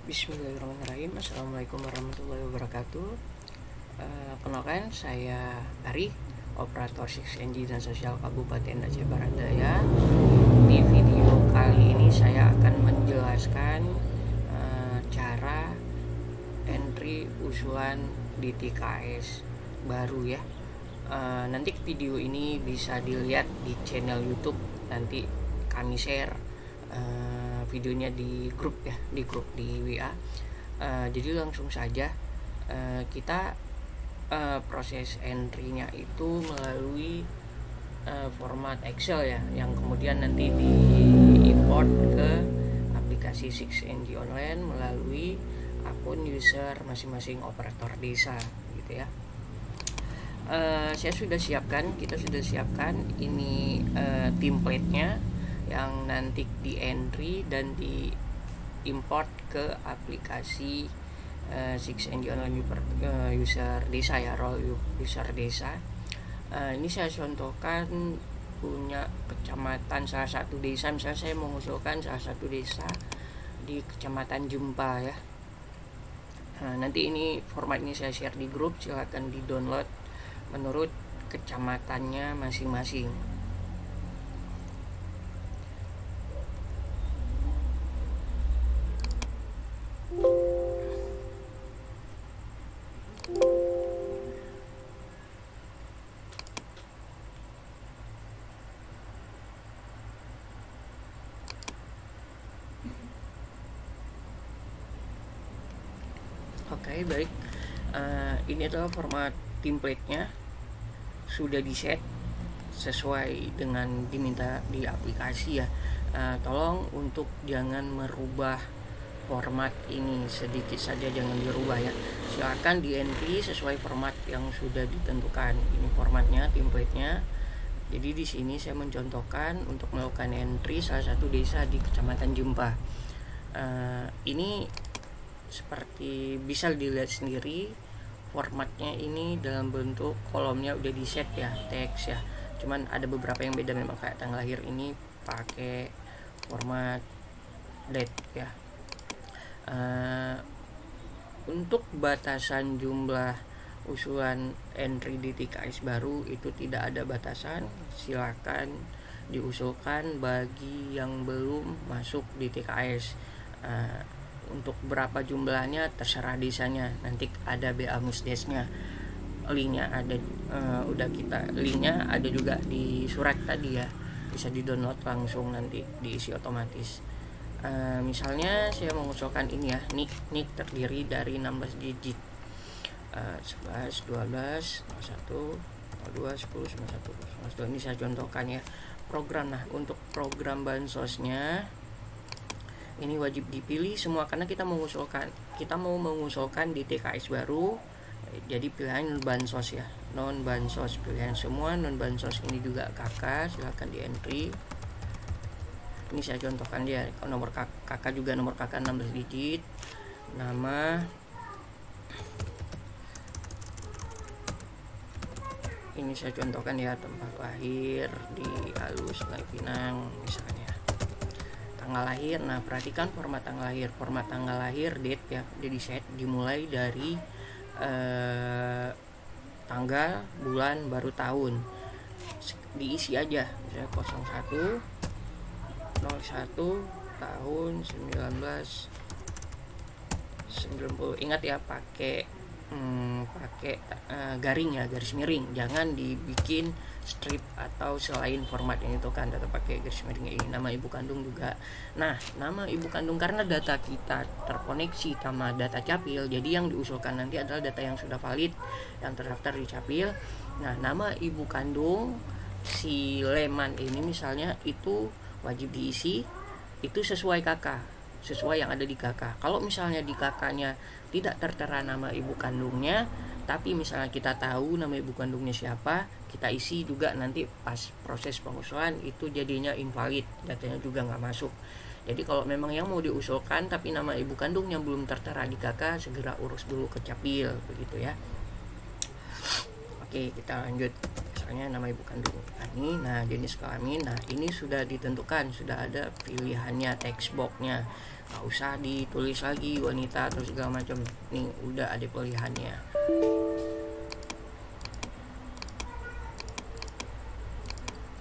Bismillahirrahmanirrahim. Assalamualaikum warahmatullahi wabarakatuh. Kenalkan, saya Ari, operator 6NG dan Sosial Kabupaten Aceh Barat Daya. Di video kali ini saya akan menjelaskan cara entry usulan di TKS baru ya. Nanti video ini bisa dilihat di channel YouTube. Nanti kami share videonya di grup ya, di grup di WA. Jadi langsung saja kita proses entry-nya itu melalui format Excel ya, yang kemudian nanti di-import ke aplikasi 6NG Online melalui akun user masing-masing operator desa gitu ya. Kita sudah siapkan ini template-nya yang nanti di entry dan di import ke aplikasi 6NG Online user desa ya, role user desa. Ini saya contohkan punya kecamatan salah satu desa, misalnya saya mengusulkan salah satu desa di kecamatan Jempa ya. Nanti ini format ini saya share di grup, silakan di download menurut kecamatannya masing-masing. Oke, baik. Ini adalah format template-nya, sudah di-set sesuai dengan diminta di aplikasi ya. Tolong untuk jangan merubah format ini, sedikit saja jangan dirubah ya. Silakan di entry sesuai format yang sudah ditentukan. Ini formatnya, template-nya. Jadi di sini saya mencontohkan untuk melakukan entry salah satu desa di Kecamatan Jempa. Ini seperti bisa dilihat sendiri, formatnya ini dalam bentuk kolomnya udah di set ya, teks ya. Cuman ada beberapa yang beda, memang kayak tanggal lahir ini pakai format date ya. Untuk batasan jumlah usulan entry di TKS baru itu tidak ada batasan, silakan diusulkan bagi yang belum masuk di TKS. Untuk berapa jumlahnya terserah desanya, nanti ada BA Musdesnya, linknya ada, linknya ada juga di surat tadi ya, bisa di download langsung, nanti diisi otomatis. Misalnya saya mengusulkan ini ya, nick terdiri dari 16 digit, 11, 12, 01, 02, 10, 91, 92. Ini saya contohkan ya program. Nah, untuk program bansosnya ini wajib dipilih semua karena kita mau mengusulkan di TKS baru. Jadi pilihan bansos ya, non bansos, pilihan semua non bansos. Ini juga kakak, silakan di entry. Ini saya contohkan dia, nomor kakak juga, nomor kakak 16 digit, nama, ini saya contohkan ya, tempat lahir di Alus, Sungai Pinang misalnya, tanggal lahir. Nah, perhatikan format tanggal lahir date ya, dia di set dimulai dari tanggal, bulan, baru tahun, diisi aja misalnya 01 tahun 1990. Ingat ya, pakai garing ya, garis miring, jangan dibikin strip atau selain format ini tuh kan, tetap pakai garis miring ini. Nama ibu kandung juga. Nah, nama ibu kandung karena data kita terkoneksi sama data Capil, jadi yang diusulkan nanti adalah data yang sudah valid, yang terdaftar di Capil. Nah, nama ibu kandung si Leman ini misalnya itu wajib diisi itu sesuai kakak, sesuai yang ada di kakak. Kalau misalnya di kakaknya tidak tertera nama ibu kandungnya, tapi misalnya kita tahu nama ibu kandungnya siapa, kita isi juga, nanti pas proses pengusulan itu jadinya invalid, datanya juga nggak masuk. Jadi kalau memang yang mau diusulkan tapi nama ibu kandungnya belum tertera di kakak, segera urus dulu ke Capil begitu ya. Oke, kita lanjut. misalnya nama ibu kandung Ani, nah jenis kelamin, nah ini sudah ditentukan, sudah ada pilihannya, text boxnya, nggak usah ditulis lagi wanita atau segala macam, nih udah ada pilihannya.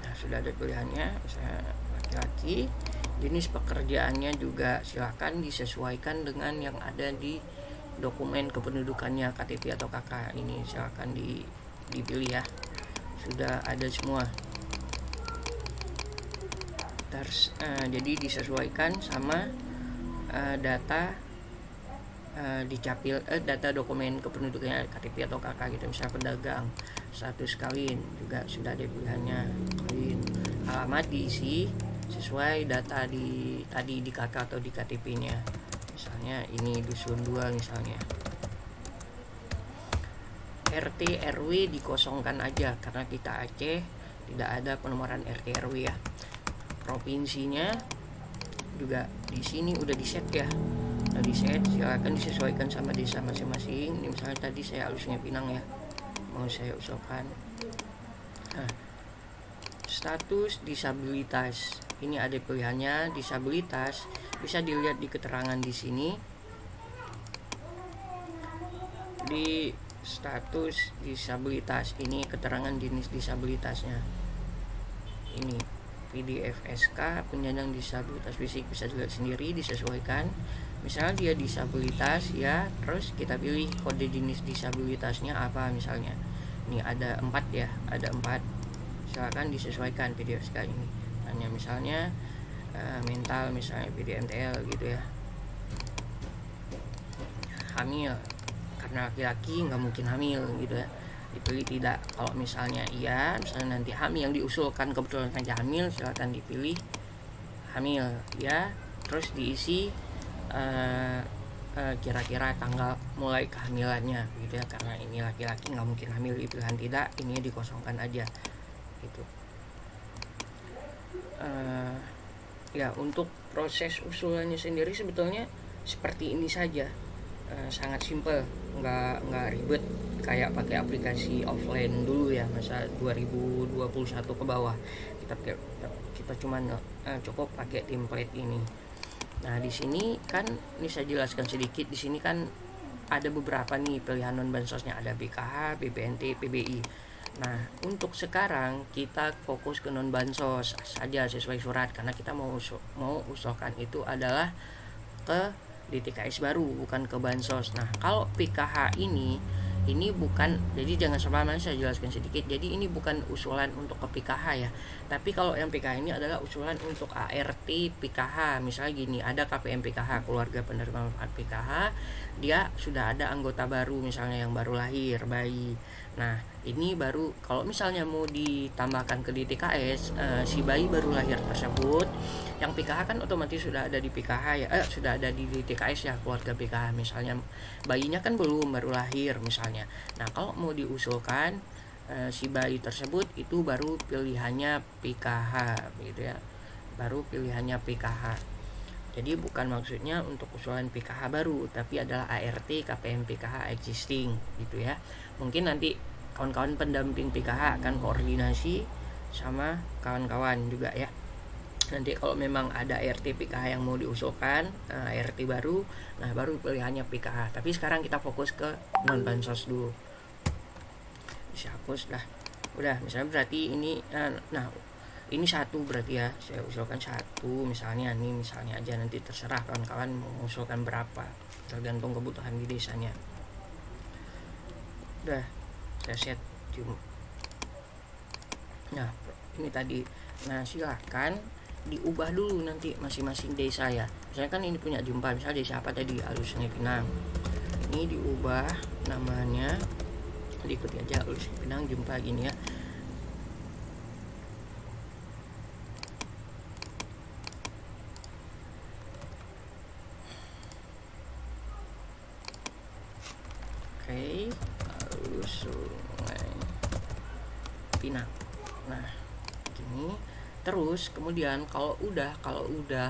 Nah sudah ada pilihannya, misalnya laki-laki, jenis pekerjaannya juga silakan disesuaikan dengan yang ada di dokumen kependudukannya, KTP atau KK, ini silakan dipilih ya, sudah ada semua. Jadi disesuaikan sama data dicapil data dokumen kependudukannya, KTP atau KK gitu. Misalnya pedagang, status kawin juga sudah ada pilihannya, kawin, alamat diisi sesuai data tadi di KK atau di KTP-nya. Misalnya ini dusun 2 misalnya. RT RW dikosongkan aja karena kita Aceh, tidak ada penomoran RT RW ya. Provinsinya juga di sini udah di set ya. Nah di set silakan disesuaikan sama desa masing-masing. Ini misalnya tadi saya Sungai Pinang ya, mau saya usulkan. Nah, status disabilitas, ini ada pilihannya. Disabilitas bisa dilihat di keterangan di sini, di status disabilitas ini keterangan jenis disabilitasnya, ini PDF SK penyandang disabilitas fisik, bisa dilihat sendiri, disesuaikan. Misalnya dia disabilitas ya, terus kita pilih kode jenis disabilitasnya apa, misalnya ini ada 4 ya, ada 4, silakan disesuaikan PDF SK ini. Hanya misalnya mental, misalnya PDMTL gitu ya. Hamil, karena laki-laki nggak mungkin hamil gitu ya, dipilih tidak. Kalau misalnya iya, misalnya nanti hamil yang diusulkan kebetulan saja hamil, silakan dipilih hamil ya, terus diisi kira-kira tanggal mulai kehamilannya gitu ya, karena ini laki-laki nggak mungkin hamil, dipilihan tidak, ini dikosongkan aja gitu. Ya untuk proses usulannya sendiri sebetulnya seperti ini saja, sangat simple, nggak ribet kayak pakai aplikasi offline dulu ya, masa 2021 ke bawah kita cuman cukup pakai template ini. Nah di sini kan ini saya jelaskan sedikit, di sini kan ada beberapa nih pilihan non bansosnya, ada BKH, BPNT, PBI. Nah untuk sekarang kita fokus ke non bansos saja sesuai surat, karena kita mau usulkan itu adalah ke DTKS baru, bukan ke bansos. Nah kalau PKH ini bukan, jadi jangan salah, saya jelaskan sedikit. Jadi ini bukan usulan untuk ke PKH ya, tapi kalau yang PKH ini adalah usulan untuk ART PKH. Misalnya gini, ada KPM PKH, keluarga penerima manfaat PKH, dia sudah ada anggota baru, misalnya yang baru lahir, bayi. Nah ini baru, kalau misalnya mau ditambahkan ke DTKS, si bayi baru lahir tersebut, yang PKH kan otomatis sudah ada di PKH ya, sudah ada di DTKS ya, keluarga PKH. Misalnya bayinya kan belum, baru lahir misalnya. Nah kalau mau diusulkan si bayi tersebut, itu baru pilihannya PKH gitu ya, baru pilihannya PKH. Jadi bukan maksudnya untuk usulan PKH baru, tapi adalah ART KPM PKH existing gitu ya. Mungkin nanti kawan-kawan pendamping PKH akan koordinasi sama kawan-kawan juga ya. Nanti kalau memang ada ART PKH yang mau diusulkan, ART baru, nah baru pilihannya PKH. Tapi sekarang kita fokus ke non bansos dulu. Bisa hapus dah. Udah, misalnya berarti ini, nah ini satu berarti ya, saya usulkan satu misalnya, nih misalnya aja, nanti terserah kawan-kawan mau mengusulkan berapa, tergantung kebutuhan di desanya. Udah, saya set nah ini tadi. Nah silakan diubah dulu nanti masing-masing desa ya. Misalnya kan ini punya Jumpa, misalnya desa apa tadi, Alus Sungai Pinang, ini diubah namanya, diikuti aja Alus Sungai Pinang Jumpa gini ya. Oke, Alus Sungai Pinang. Nah gini. Terus kemudian kalau udah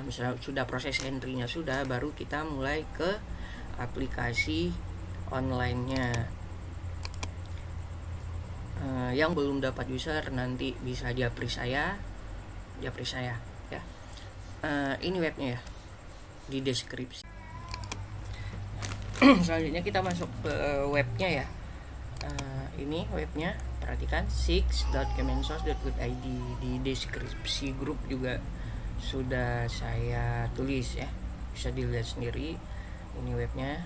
misalnya sudah proses entry-nya sudah, baru kita mulai ke aplikasi online-nya. Yang belum dapat user nanti bisa japri saya ya. Ini webnya ya, di deskripsi. Selanjutnya kita masuk ke webnya ya. Ini webnya, perhatikan six.kemensos.go.id. Di deskripsi grup juga sudah saya tulis ya, bisa dilihat sendiri. Ini webnya.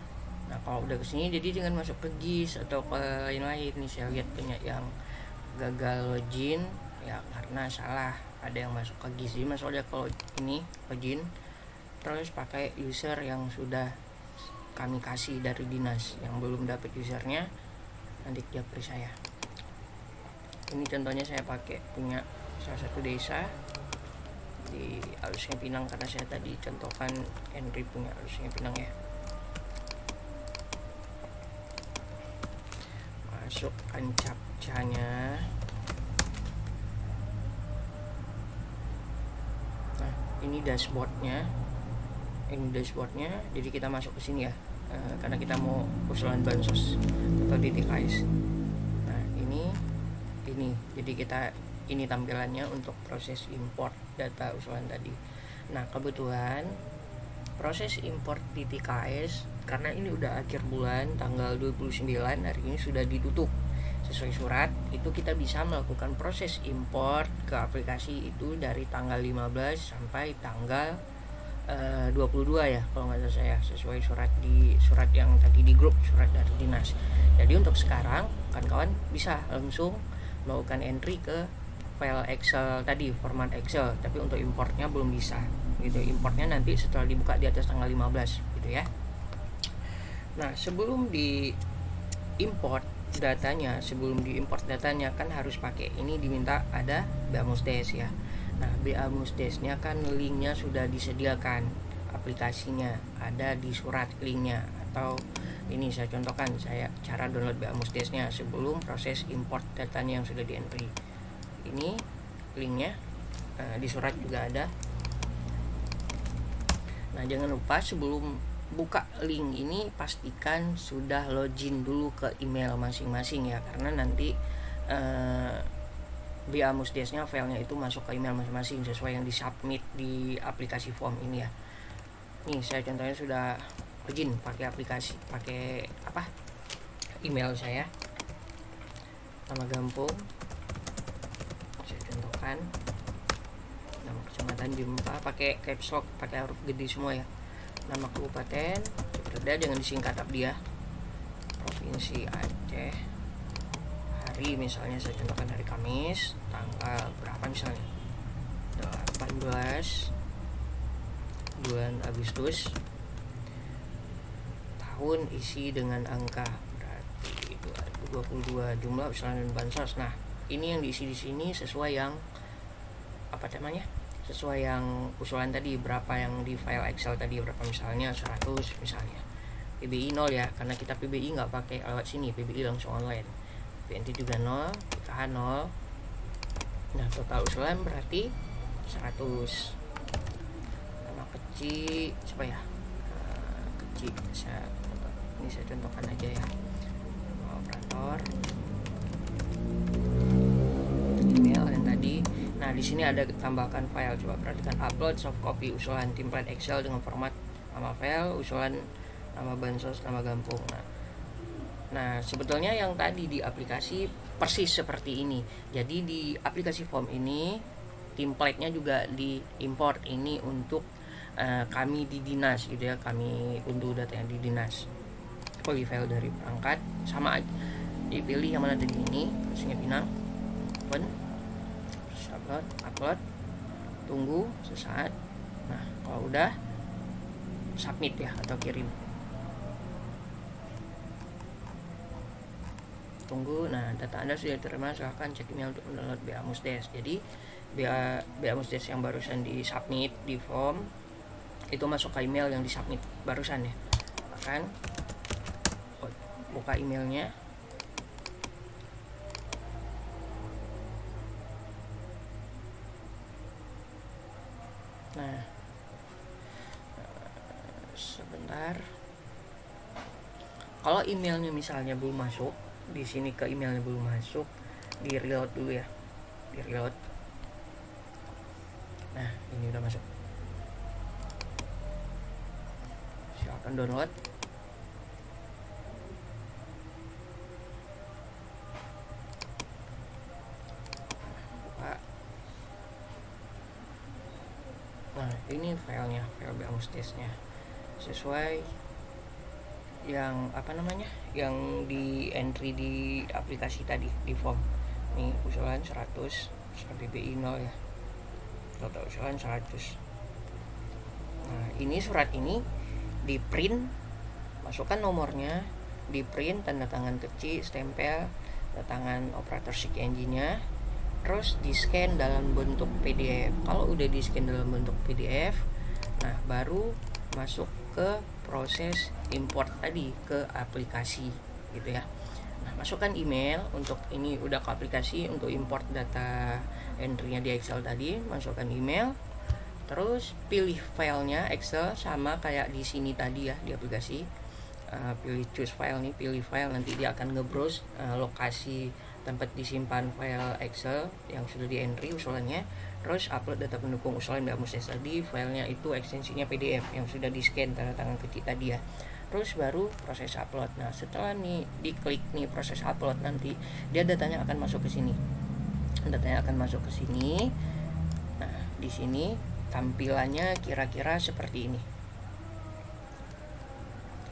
Nah kalau udah kesini, jadi jangan masuk ke GIS atau ke lain-lain. Nih saya lihat banyak yang gagal login ya karena salah, ada yang masuk ke GIS. Jadi maksudnya kalau ini login terus pakai user yang sudah kami kasih dari dinas. Yang belum dapat usernya nanti japri saya. Ini contohnya saya pakai punya salah satu desa di Alusnya Pinang, karena saya tadi contohkan Henry punya Alusnya Pinang ya. Masukkan captcha-nya. Nah ini dashboardnya, jadi kita masuk ke sini ya, karena kita mau usulan bansos atau DTKS. Nah ini jadi kita ini tampilannya untuk proses import data usulan tadi. Nah kebetulan proses import DTKS, karena ini udah akhir bulan tanggal 29, hari ini sudah ditutup sesuai surat. Itu kita bisa melakukan proses import ke aplikasi itu dari tanggal 15 sampai tanggal 22 ya kalau nggak salah saya, sesuai surat yang tadi di grup, surat dari dinas. Jadi untuk sekarang kawan-kawan bisa langsung melakukan entry ke file Excel tadi, format Excel, tapi untuk importnya belum bisa gitu. Importnya nanti setelah dibuka di atas tanggal 15 gitu ya. Nah sebelum diimport datanya kan harus pakai ini, diminta ada BA-Musdes ya. Nah BA-Musdesnya kan linknya sudah disediakan, aplikasinya ada di surat linknya, atau ini saya contohkan cara download BA-Musdesnya sebelum proses import datanya yang sudah di entry. Ini linknya, di surat juga ada. Nah jangan lupa sebelum buka link ini pastikan sudah login dulu ke email masing-masing ya, karena nanti BA-Musdesnya filenya itu masuk ke email masing-masing sesuai yang disubmit di aplikasi form ini ya. Nih saya contohnya sudah login pakai email saya, nama Gampung saya contohkan, nama kecamatan Jempa pakai caps lock, pakai huruf gede semua ya, nama kabupaten Ciberda dengan disingkat Abdiah, provinsi Aceh, hari misalnya saya contohkan hari Kamis, tanggal berapa misalnya 18 bulan Agustus, tahun isi dengan angka berarti 2022, jumlah usulan dan bansos. Nah ini yang diisi di sini sesuai yang sesuai yang usulan tadi, berapa yang di file Excel tadi, berapa misalnya 100 misalnya. PBI 0 ya, karena kita PBI nggak pakai lewat sini, PBI langsung online. PNT juga 0, PKH 0. Nah total usulan berarti 100. Nama kecil supaya kecil, ini saya contohkan aja ya, operator, email yang tadi. Nah di sini ada tambahkan file, coba perhatikan, upload soft copy usulan template Excel dengan format nama file, usulan nama bansos, nama Gampung. Nah sebetulnya yang tadi di aplikasi persis seperti ini. Jadi di aplikasi form ini template-nya juga diimport ini untuk kami di dinas gitu ya, kami unduh data yang di dinas. Pilih file dari perangkat, sama aja dipilih yang mana tadi, ini Alusnya Pinang, open, upload, tunggu sesaat. Nah kalau udah submit ya atau kirim, tunggu. Nah data Anda sudah diterima, silahkan cek email untuk mendownload BA-Musdes. Jadi BA-Musdes yang barusan di submit di form itu masuk ke email yang disubmit barusan ya. Akan buka emailnya, nah sebentar. Kalau emailnya misalnya belum masuk, di sini ke emailnya belum masuk, di reload dulu ya, di reload. Nah ini udah masuk, silakan download. Nah ini filenya, file Musdes-nya sesuai yang yang di entry di aplikasi tadi di form. Ini usulan 100 PBI 0 ya, total usulan 100. Nah ini surat ini di print, masukkan nomornya, di print, tanda tangan kecil, stempel, tanda tangan operator search engine-nya, terus di scan dalam bentuk PDF. Kalau udah di scan dalam bentuk PDF, nah baru masuk ke proses import tadi ke aplikasi gitu ya. Nah masukkan email untuk ini udah ke aplikasi untuk import data entry-nya di Excel tadi, masukkan email, terus pilih filenya Excel sama kayak di sini tadi ya di aplikasi. Pilih choose file nih, pilih file, nanti dia akan nge-browse lokasi tempat disimpan file Excel yang sudah di entry usulannya, terus upload data pendukung usulan Mbak Musdes tadi, filenya itu ekstensinya PDF yang sudah di scan tanda tangan kecil tadi ya, terus baru proses upload. Nah setelah nih diklik nih proses upload, nanti dia datanya akan masuk ke sini, datanya akan masuk ke sini. Nah di sini tampilannya kira-kira seperti ini.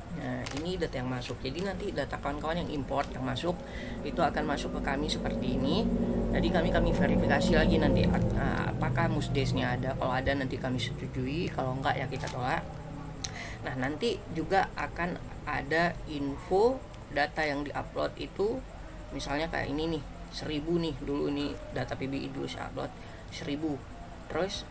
Nah ini data yang masuk, jadi nanti data kawan-kawan yang import yang masuk itu akan masuk ke kami seperti ini. Jadi kami verifikasi lagi nanti apakah Musdesnya ada, kalau ada nanti kami setujui, kalau enggak ya kita tolak. Nah nanti juga akan ada info data yang diupload itu, misalnya kayak ini nih 1000 nih, dulu ini data PBI dulu saya upload 1000, terus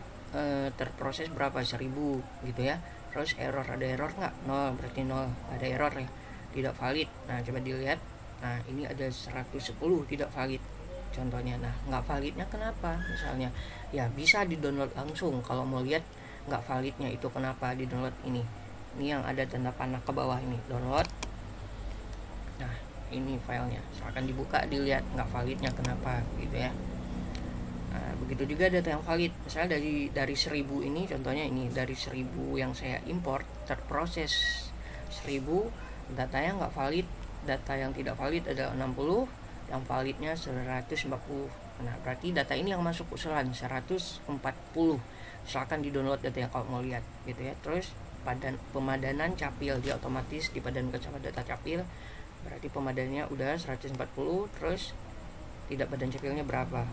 terproses berapa, 1000 gitu ya. Terus error, ada error nggak? 0, berarti 0, ada error ya, tidak valid. Nah coba dilihat, nah ini ada 110 tidak valid contohnya. Nah nggak validnya kenapa, misalnya ya bisa di download langsung. Kalau mau lihat nggak validnya itu kenapa, di download ini yang ada tanda panah ke bawah ini, download. Nah ini filenya, silakan dibuka, dilihat nggak validnya kenapa gitu ya. Nah, begitu juga data yang valid, misalnya dari 1000 ini, contohnya ini dari 1000 yang saya import terproses 1000, datanya nggak valid, data yang tidak valid ada 60, yang validnya 140. Nah berarti data ini yang masuk usulan 140. Silakan di download data yang kalau mau lihat gitu ya. Terus pemadanan capil, dia otomatis dipadankan sama data capil, berarti pemadanannya udah 140. Terus tidak padan capilnya berapa,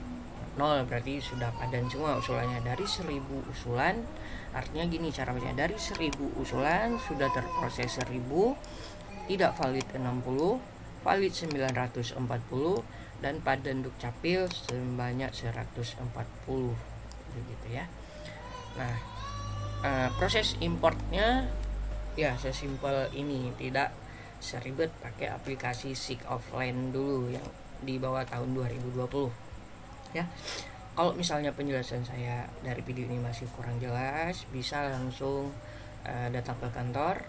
0, berarti sudah padan semua usulannya. Dari 1000 usulan, artinya gini cara bacanya, dari 1000 usulan sudah terproses 1000, tidak valid 60, valid 940, dan padan dukcapil sebanyak 140 begitu ya. Nah proses importnya ya sesimpel ini, tidak seribet pakai aplikasi Seek Offline dulu yang di bawah tahun 2020 ya. Kalau misalnya penjelasan saya dari video ini masih kurang jelas, bisa langsung datang ke kantor,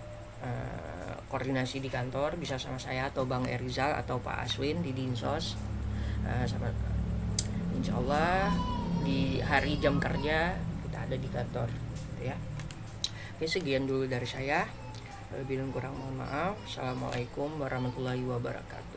koordinasi di kantor, bisa sama saya atau Bang Erizal atau Pak Aswin di Dinsos. Insya Allah di hari jam kerja kita ada di kantor gitu ya. Oke, sekian dulu dari saya, lebih dan kurang mohon maaf. Assalamualaikum warahmatullahi wabarakatuh.